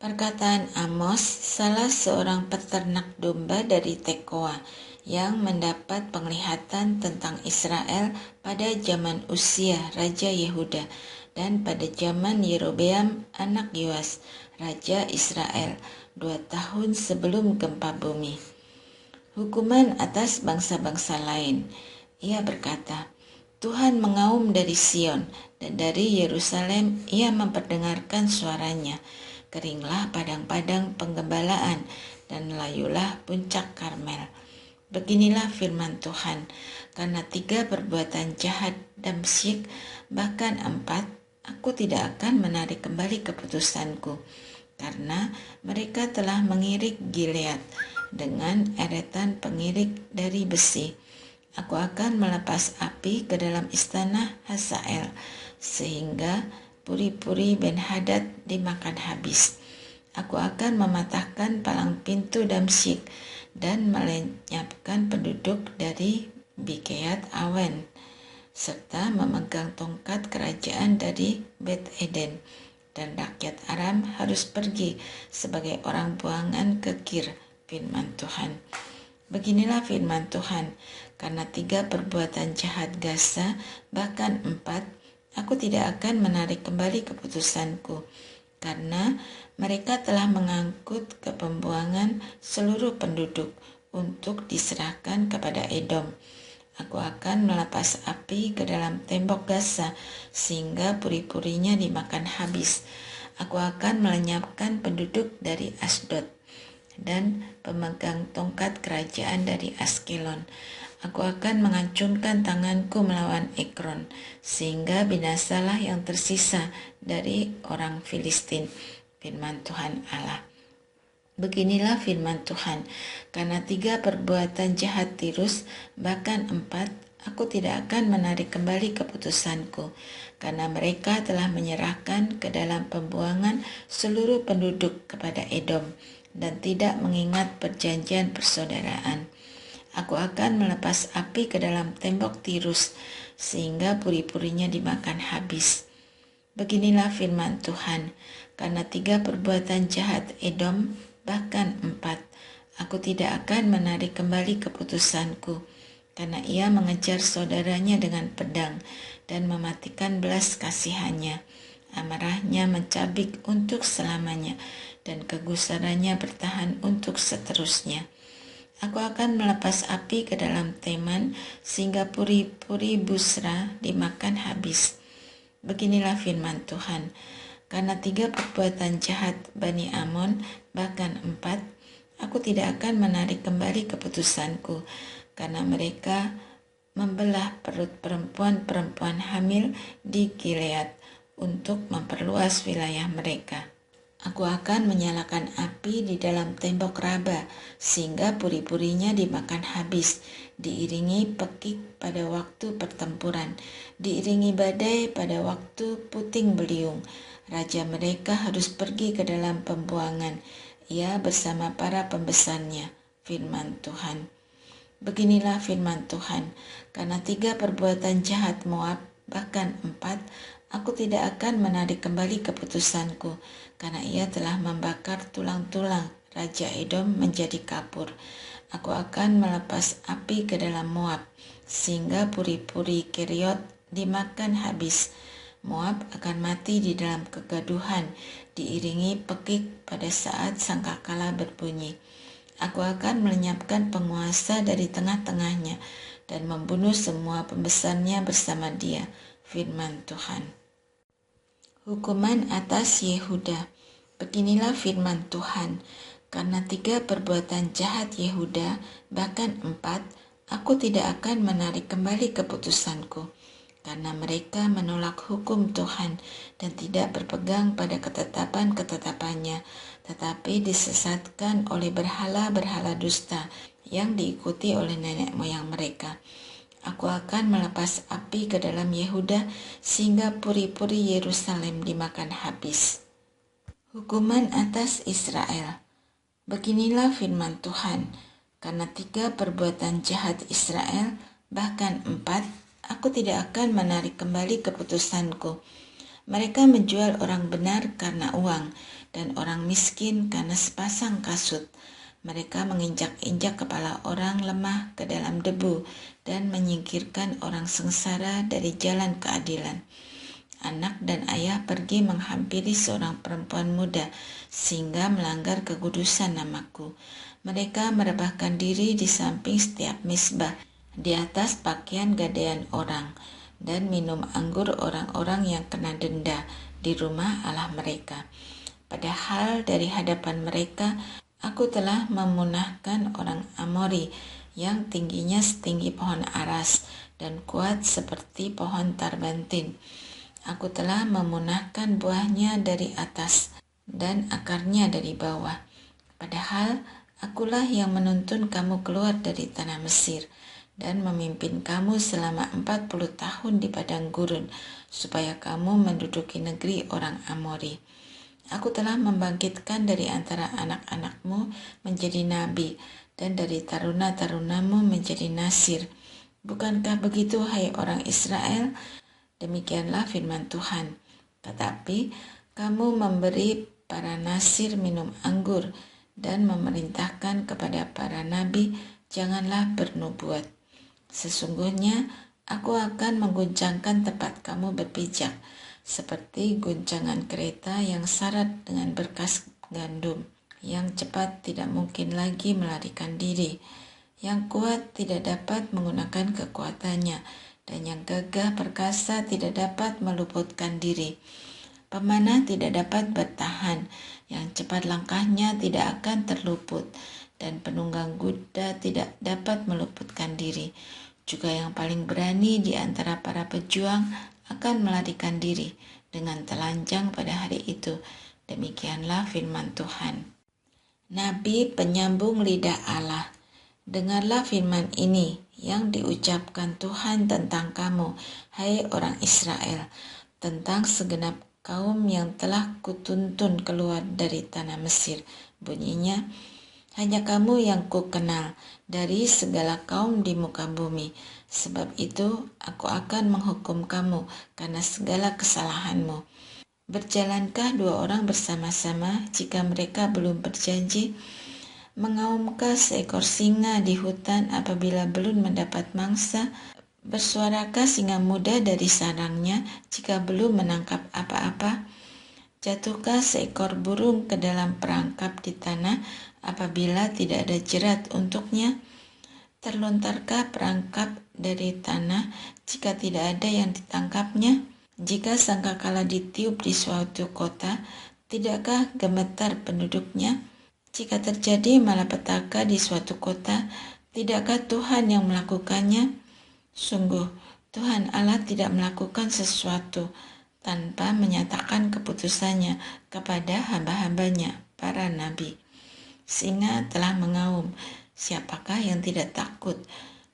Perkataan Amos, salah seorang peternak domba dari Tekoa, yang mendapat penglihatan tentang Israel pada zaman Usia, Raja Yehuda, dan pada zaman Yerobeam, anak Yoas, Raja Israel, 2 tahun sebelum gempa bumi. Hukuman atas bangsa-bangsa lain. Ia berkata, Tuhan mengaum dari Sion, dan dari Yerusalem ia memperdengarkan suaranya. Keringlah padang-padang penggembalaan, dan layulah puncak Karmel. Beginilah firman Tuhan, karena 3 perbuatan jahat Damsyik, bahkan 4, aku tidak akan menarik kembali keputusanku, karena mereka telah mengirik Gilead dengan eretan pengirik dari besi. Aku akan melepas api ke dalam istana Hazael, sehingga puri-puri Ben-Hadad dimakan habis. Aku akan mematahkan palang pintu Damsyik dan melenyapkan penduduk dari Bikeat Awen, serta memegang tongkat kerajaan dari Bet Eden. Dan rakyat Aram harus pergi sebagai orang buangan ke Kir, firman Tuhan. Beginilah firman Tuhan, karena 3 perbuatan jahat Gaza, bahkan 4, aku tidak akan menarik kembali keputusanku, karena mereka telah mengangkut ke pembuangan seluruh penduduk untuk diserahkan kepada Edom. Aku akan melepas api ke dalam tembok Gaza, sehingga puri-purinya dimakan habis. Aku akan melenyapkan penduduk dari Asdod dan pemegang tongkat kerajaan dari Askelon. Aku akan mengacungkan tanganku melawan Ekron, sehingga binasalah yang tersisa dari orang Filistin, firman Tuhan Allah. Beginilah firman Tuhan, karena 3 perbuatan jahat Tirus, bahkan 4, aku tidak akan menarik kembali keputusanku, karena mereka telah menyerahkan ke dalam pembuangan seluruh penduduk kepada Edom, dan tidak mengingat perjanjian persaudaraan. Aku akan melepas api ke dalam tembok Tirus, sehingga puri-purinya dimakan habis. Beginilah firman Tuhan, karena 3 perbuatan jahat Edom, bahkan 4, aku tidak akan menarik kembali keputusanku, karena ia mengejar saudaranya dengan pedang dan mematikan belas kasihannya. Amarahnya mencabik untuk selamanya, dan kegusarannya bertahan untuk seterusnya. Aku akan melepas api ke dalam Teman, sehingga puri-puri Busra dimakan habis. Beginilah firman Tuhan, karena 3 perbuatan jahat Bani Amon, bahkan 4, aku tidak akan menarik kembali keputusanku, karena mereka membelah perut perempuan-perempuan hamil di Gilead untuk memperluas wilayah mereka. Aku akan menyalakan api di dalam tembok Raba, sehingga puri-purinya dimakan habis, diiringi pekik pada waktu pertempuran, diiringi badai pada waktu puting beliung. Raja mereka harus pergi ke dalam pembuangan, ia bersama para pembesarnya, firman Tuhan. Beginilah firman Tuhan, karena 3 perbuatan jahat Moab, bahkan 4, aku tidak akan menarik kembali keputusanku, karena ia telah membakar tulang-tulang Raja Edom menjadi kapur. Aku akan melepas api ke dalam Moab, sehingga puri-puri Keriot dimakan habis. Moab akan mati di dalam kegaduhan, diiringi pekik pada saat sangkakala berbunyi. Aku akan melenyapkan penguasa dari tengah-tengahnya dan membunuh semua pembesarnya bersama dia, firman Tuhan. Hukuman atas Yehuda. Beginilah firman Tuhan, karena 3 perbuatan jahat Yehuda, bahkan 4, aku tidak akan menarik kembali keputusanku, karena mereka menolak hukum Tuhan dan tidak berpegang pada ketetapan-ketetapannya, tetapi disesatkan oleh berhala-berhala dusta yang diikuti oleh nenek moyang mereka. Aku akan melepas api ke dalam Yehuda, sehingga puri-puri Yerusalem dimakan habis. Hukuman atas Israel. Beginilah firman Tuhan, karena 3 perbuatan jahat Israel, bahkan 4, aku tidak akan menarik kembali keputusanku. Mereka menjual orang benar karena uang, dan orang miskin karena sepasang kasut. Mereka menginjak-injak kepala orang lemah ke dalam debu dan menyingkirkan orang sengsara dari jalan keadilan. Anak dan ayah pergi menghampiri seorang perempuan muda sehingga melanggar kekudusan namaku. Mereka merebahkan diri di samping setiap misbah, di atas pakaian gadaian orang, dan minum anggur orang-orang yang kena denda di rumah Allah mereka. Padahal dari hadapan mereka, aku telah memunahkan orang Amori yang tingginya setinggi pohon aras dan kuat seperti pohon tarbantin. Aku telah memunahkan buahnya dari atas dan akarnya dari bawah. Padahal akulah yang menuntun kamu keluar dari tanah Mesir dan memimpin kamu selama 40 tahun di padang gurun, supaya kamu menduduki negeri orang Amori. Aku telah membangkitkan dari antara anak-anakmu menjadi nabi, dan dari taruna-tarunamu menjadi nasir. Bukankah begitu, hai orang Israel? Demikianlah firman Tuhan. Tetapi kamu memberi para nasir minum anggur dan memerintahkan kepada para nabi, janganlah bernubuat. Sesungguhnya aku akan mengguncangkan tempat kamu berpijak, seperti guncangan kereta yang syarat dengan berkas gandum, yang cepat tidak mungkin lagi melarikan diri, yang kuat tidak dapat menggunakan kekuatannya, dan yang gagah perkasa tidak dapat meluputkan diri. Pemanah tidak dapat bertahan, yang cepat langkahnya tidak akan terluput, dan penunggang kuda tidak dapat meluputkan diri. Juga yang paling berani di antara para pejuang akan melarikan diri dengan telanjang pada hari itu. Demikianlah firman Tuhan. Nabi penyambung lidah Allah. Dengarlah firman ini yang diucapkan Tuhan tentang kamu, hai orang Israel, tentang segenap kaum yang telah kutuntun keluar dari tanah Mesir. Bunyinya, hanya kamu yang kukenal dari segala kaum di muka bumi. Sebab itu aku akan menghukum kamu karena segala kesalahanmu. Berjalankah dua orang bersama-sama jika mereka belum berjanji? Mengaumkah seekor singa di hutan apabila belum mendapat mangsa? Bersuarakah singa muda dari sarangnya jika belum menangkap apa-apa? Jatuhkah seekor burung ke dalam perangkap di tanah apabila tidak ada jerat untuknya? Terlontarkah perangkap dari tanah jika tidak ada yang ditangkapnya? Jika sangkakala ditiup di suatu kota, tidakkah gemetar penduduknya? Jika terjadi malapetaka di suatu kota, tidakkah Tuhan yang melakukannya? Sungguh, Tuhan Allah tidak melakukan sesuatu tanpa menyatakan keputusannya kepada hamba-hambanya, para nabi. Singa telah mengaum, siapakah yang tidak takut?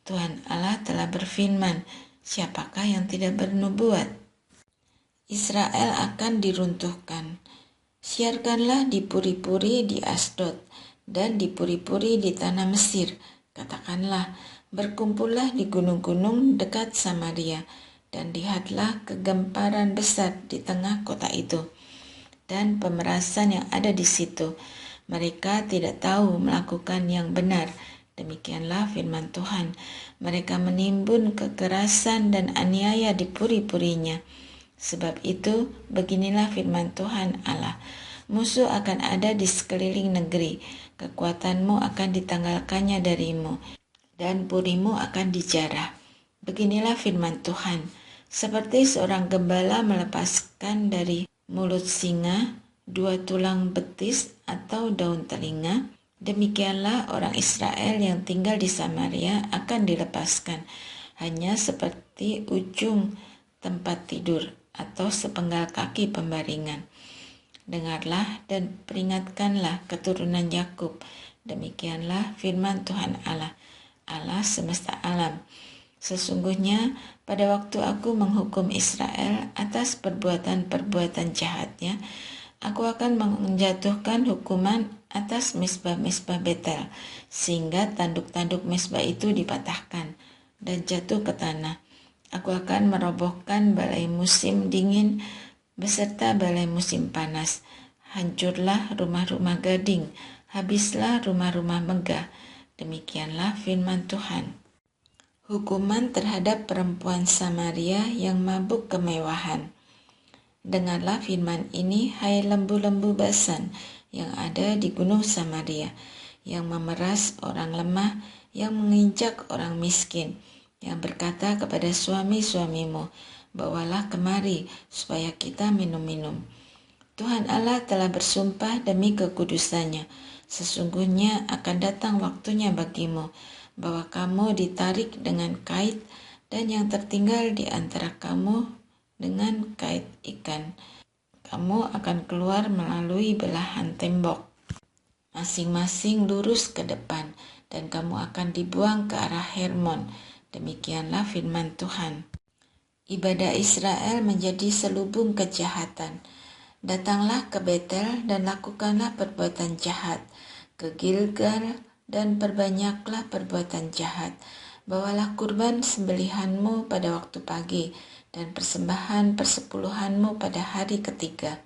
Tuhan Allah telah berfirman, siapakah yang tidak bernubuat? Israel akan diruntuhkan. Siarkanlah di puri-puri di Asdod dan di puri-puri di tanah Mesir. Katakanlah, berkumpullah di gunung-gunung dekat Samaria, dan lihatlah kegemparan besar di tengah kota itu, dan pemerasan yang ada di situ. Mereka tidak tahu melakukan yang benar. Demikianlah firman Tuhan. Mereka menimbun kekerasan dan aniaya di puri-purinya. Sebab itu, beginilah firman Tuhan Allah. Musuh akan ada di sekeliling negeri, kekuatanmu akan ditanggalkannya darimu, dan purimu akan dijarah. Beginilah firman Tuhan. Seperti seorang gembala melepaskan dari mulut singa 2 tulang betis atau daun telinga, demikianlah orang Israel yang tinggal di Samaria akan dilepaskan, hanya seperti ujung tempat tidur atau sepenggal kaki pembaringan. Dengarlah dan peringatkanlah keturunan Yakub. Demikianlah firman Tuhan Allah, Allah semesta alam. Sesungguhnya pada waktu aku menghukum Israel atas perbuatan-perbuatan jahatnya, aku akan menjatuhkan hukuman atas misbah-misbah Betel, sehingga tanduk-tanduk misbah itu dipatahkan dan jatuh ke tanah. Aku akan merobohkan balai musim dingin beserta balai musim panas. hancurlah rumah-rumah gading, habislah rumah-rumah megah. Demikianlah firman Tuhan. Hukuman terhadap perempuan Samaria yang mabuk kemewahan. Dengarlah firman ini, hai lembu-lembu Basan yang ada di gunung Samaria, yang memeras orang lemah, yang menginjak orang miskin, yang berkata kepada suami-suamimu, bawalah kemari supaya kita minum-minum. Tuhan Allah telah bersumpah demi kekudusannya, sesungguhnya akan datang waktunya bagimu, bahwa kamu ditarik dengan kait, dan yang tertinggal di antara kamu dengan kait ikan. Kamu akan keluar melalui belahan tembok, masing-masing lurus ke depan, dan kamu akan dibuang ke arah Hermon. Demikianlah firman Tuhan. Ibadah Israel menjadi selubung kejahatan. Datanglah ke Betel dan lakukanlah perbuatan jahat, ke Gilgal dan perbanyaklah perbuatan jahat. Bawalah kurban sembelihanmu pada waktu pagi dan persembahan persepuluhanmu pada hari ketiga.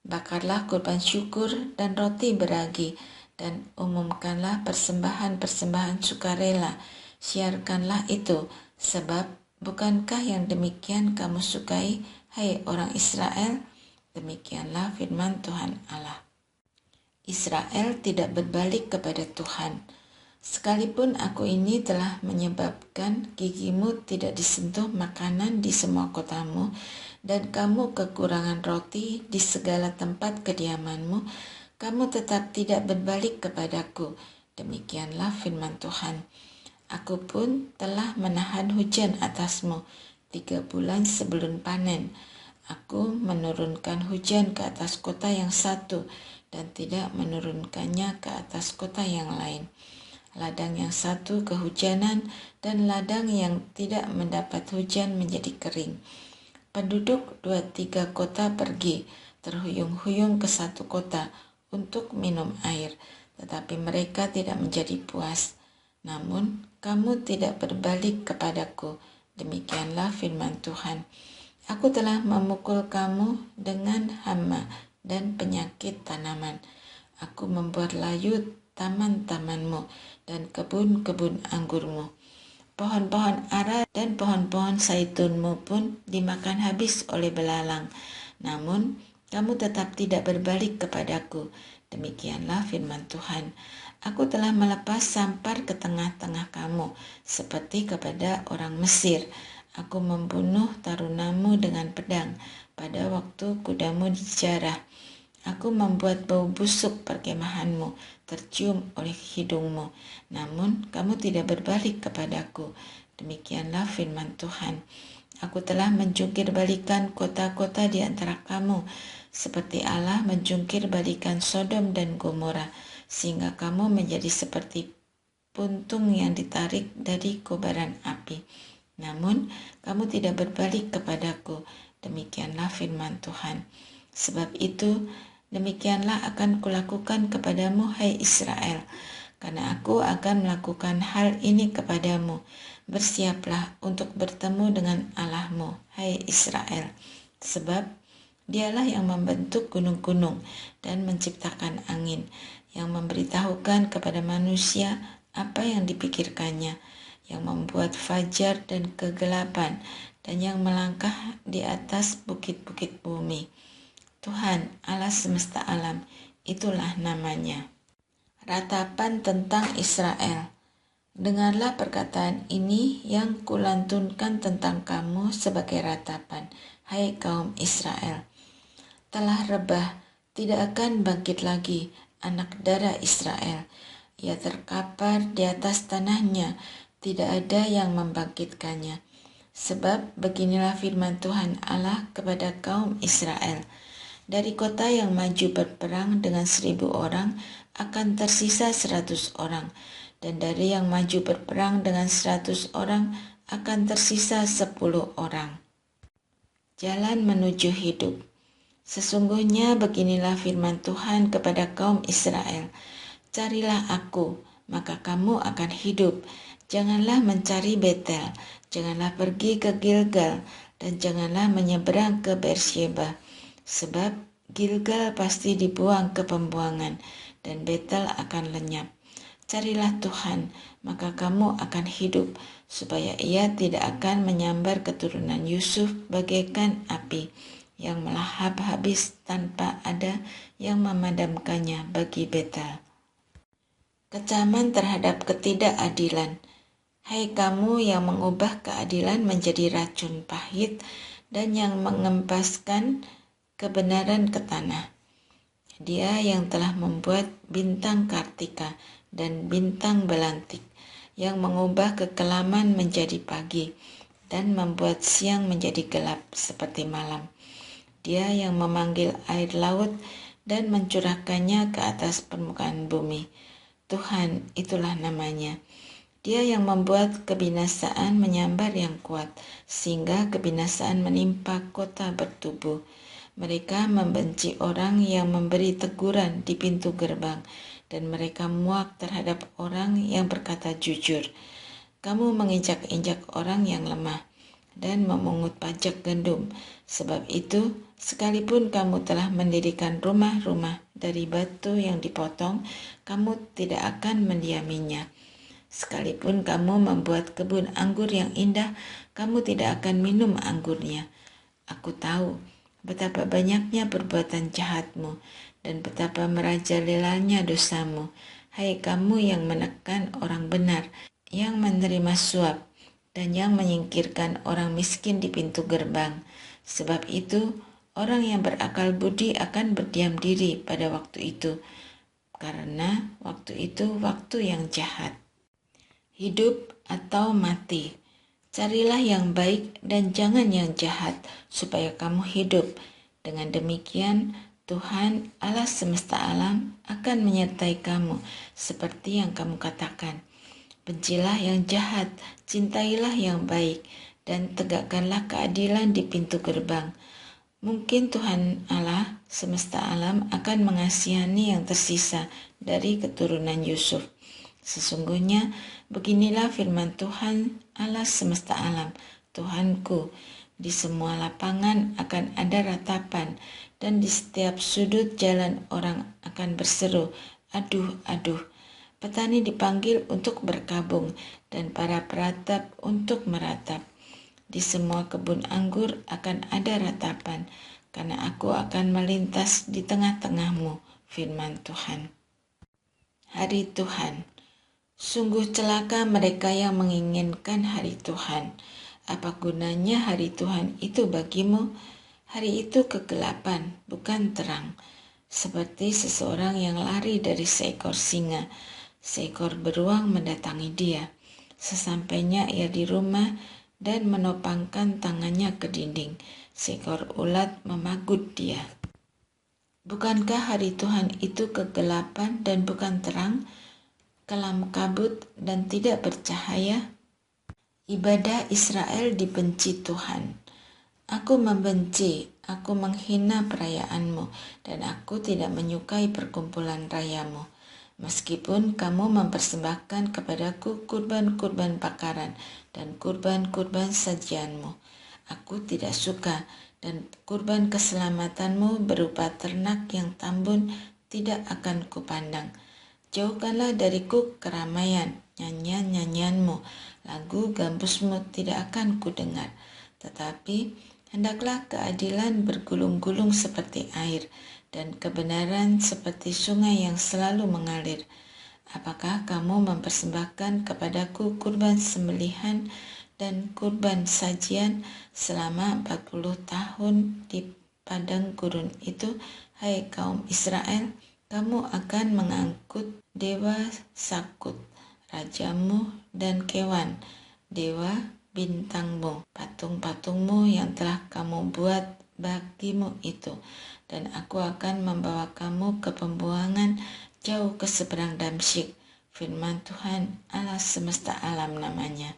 Bakarlah kurban syukur dan roti beragi dan umumkanlah persembahan-persembahan sukarela. Siarkanlah itu, sebab bukankah yang demikian kamu sukai, hai orang Israel? Demikianlah firman Tuhan Allah. Israel tidak berbalik kepada Tuhan. Sekalipun aku ini telah menyebabkan gigimu tidak disentuh makanan di semua kotamu, dan kamu kekurangan roti di segala tempat kediamanmu, kamu tetap tidak berbalik kepadaku. Demikianlah firman Tuhan. Aku pun telah menahan hujan atasmu 3 bulan sebelum panen. Aku menurunkan hujan ke atas kota yang satu dan tidak menurunkannya ke atas kota yang lain. Ladang yang satu kehujanan dan ladang yang tidak mendapat hujan menjadi kering. Penduduk 2-3 kota pergi terhuyung-huyung ke satu kota untuk minum air, tetapi mereka tidak menjadi puas. Namun kamu tidak berbalik kepadaku. Demikianlah firman Tuhan. Aku telah memukul kamu dengan hama dan penyakit tanaman. Aku membuat layu taman-tamanmu dan kebun-kebun anggurmu. Pohon-pohon ara dan pohon-pohon zaitunmu pun dimakan habis oleh belalang. Namun kamu tetap tidak berbalik kepadaku. Demikianlah firman Tuhan. Aku telah melepas sampar ke tengah-tengah kamu, seperti kepada orang Mesir. Aku membunuh tarunamu dengan pedang pada waktu kudamu dijarah. Aku membuat bau busuk perkemahanmu tercium oleh hidungmu, namun kamu tidak berbalik kepadaku. Demikianlah firman Tuhan. Aku telah menjungkir balikan kota-kota di antara kamu, seperti Allah menjungkir balikan Sodom dan Gomora, sehingga kamu menjadi seperti puntung yang ditarik dari kobaran api. Namun kamu tidak berbalik kepadaku. Demikianlah firman Tuhan. Sebab itu, demikianlah akan kulakukan kepadamu, hai Israel, karena aku akan melakukan hal ini kepadamu. Bersiaplah untuk bertemu dengan Allahmu, hai Israel, sebab Dialah yang membentuk gunung-gunung dan menciptakan angin, yang memberitahukan kepada manusia apa yang dipikirkannya, yang membuat fajar dan kegelapan, dan yang melangkah di atas bukit-bukit bumi. Tuhan Allah semesta alam, itulah namanya. Ratapan tentang Israel. Dengarlah perkataan ini yang kulantunkan tentang kamu sebagai ratapan, hai kaum Israel. Telah rebah, tidak akan bangkit lagi anak darah Israel. Ia terkapar di atas tanahnya, tidak ada yang membangkitkannya. Sebab beginilah firman Tuhan Allah kepada kaum Israel. Dari kota yang maju berperang dengan 1.000 orang akan tersisa 100 orang. Dan dari yang maju berperang dengan 100 orang akan tersisa 10 orang. Jalan menuju hidup. Sesungguhnya beginilah firman Tuhan kepada kaum Israel. Carilah aku, maka kamu akan hidup. Janganlah mencari Betel, janganlah pergi ke Gilgal, dan janganlah menyeberang ke Beersheba. Sebab Gilgal pasti dibuang ke pembuangan, dan Betel akan lenyap. Carilah Tuhan, maka kamu akan hidup, supaya Ia tidak akan menyambar keturunan Yusuf bagaikan api, yang melahap habis tanpa ada yang memadamkannya bagi Betel. Kecaman terhadap ketidakadilan. Hai kamu yang mengubah keadilan menjadi racun pahit dan yang mengempaskan kebenaran ke tanah. Dia yang telah membuat bintang Kartika dan bintang belantik, yang mengubah kekelaman menjadi pagi dan membuat siang menjadi gelap seperti malam. Dia yang memanggil air laut dan mencurahkannya ke atas permukaan bumi. Tuhan, itulah namanya. Dia yang membuat kebinasaan menyambar yang kuat, sehingga kebinasaan menimpa kota bertubuh. Mereka membenci orang yang memberi teguran di pintu gerbang, dan mereka muak terhadap orang yang berkata jujur. Kamu menginjak-injak orang yang lemah dan memungut pajak gandum. Sebab itu, sekalipun kamu telah mendirikan rumah-rumah dari batu yang dipotong, kamu tidak akan mendiaminya. Sekalipun kamu membuat kebun anggur yang indah, kamu tidak akan minum anggurnya. Aku tahu betapa banyaknya perbuatan jahatmu dan betapa merajalelanya dosamu. Hai kamu yang menekan orang benar, yang menerima suap, dan yang menyingkirkan orang miskin di pintu gerbang. Sebab itu, orang yang berakal budi akan berdiam diri pada waktu itu, karena waktu itu waktu yang jahat. Hidup atau mati, carilah yang baik dan jangan yang jahat, supaya kamu hidup. Dengan demikian, Tuhan Allah semesta alam akan menyertai kamu, seperti yang kamu katakan. Bencilah yang jahat, cintailah yang baik, dan tegakkanlah keadilan di pintu gerbang. Mungkin Tuhan Allah semesta alam akan mengasihani yang tersisa dari keturunan Yusuf. Sesungguhnya beginilah firman Tuhan Allah semesta alam, Tuhanku, di semua lapangan akan ada ratapan, dan di setiap sudut jalan orang akan berseru, aduh, aduh. Petani dipanggil untuk berkabung, dan para peratap untuk meratap. Di semua kebun anggur akan ada ratapan, karena aku akan melintas di tengah-tengahmu, firman Tuhan. Hari Tuhan. Sungguh celaka mereka yang menginginkan hari Tuhan. Apa gunanya hari Tuhan itu bagimu? Hari itu kegelapan, bukan terang. Seperti seseorang yang lari dari seekor singa. Seekor beruang mendatangi dia. Sesampainya ia di rumah dan menopangkan tangannya ke dinding, seekor ulat memagut dia. Bukankah hari Tuhan itu kegelapan dan bukan terang? Kelam kabut dan tidak bercahaya? Ibadah Israel dibenci Tuhan. Aku membenci, aku menghina perayaanmu, dan aku tidak menyukai perkumpulan rayamu. Meskipun kamu mempersembahkan kepadaku kurban-kurban bakaran dan kurban-kurban sajianmu, aku tidak suka, dan kurban keselamatanmu berupa ternak yang tambun tidak akan kupandang. Jauhkanlah dariku keramaian, nyanyian-nyanyianmu, lagu gambusmu tidak akan kudengar. Tetapi hendaklah keadilan bergulung-gulung seperti air, dan kebenaran seperti sungai yang selalu mengalir. Apakah kamu mempersembahkan kepadaku kurban sembelihan dan kurban sajian selama 40 tahun di padang gurun itu, hai kaum Israel? Kamu akan mengangkut dewa Sakut, rajamu, dan Kewan, dewa bintangmu, patung-patungmu yang telah kamu buat bagimu itu, dan aku akan membawa kamu ke pembuangan jauh ke seberang Damsyik, firman Tuhan Allah semesta alam namanya.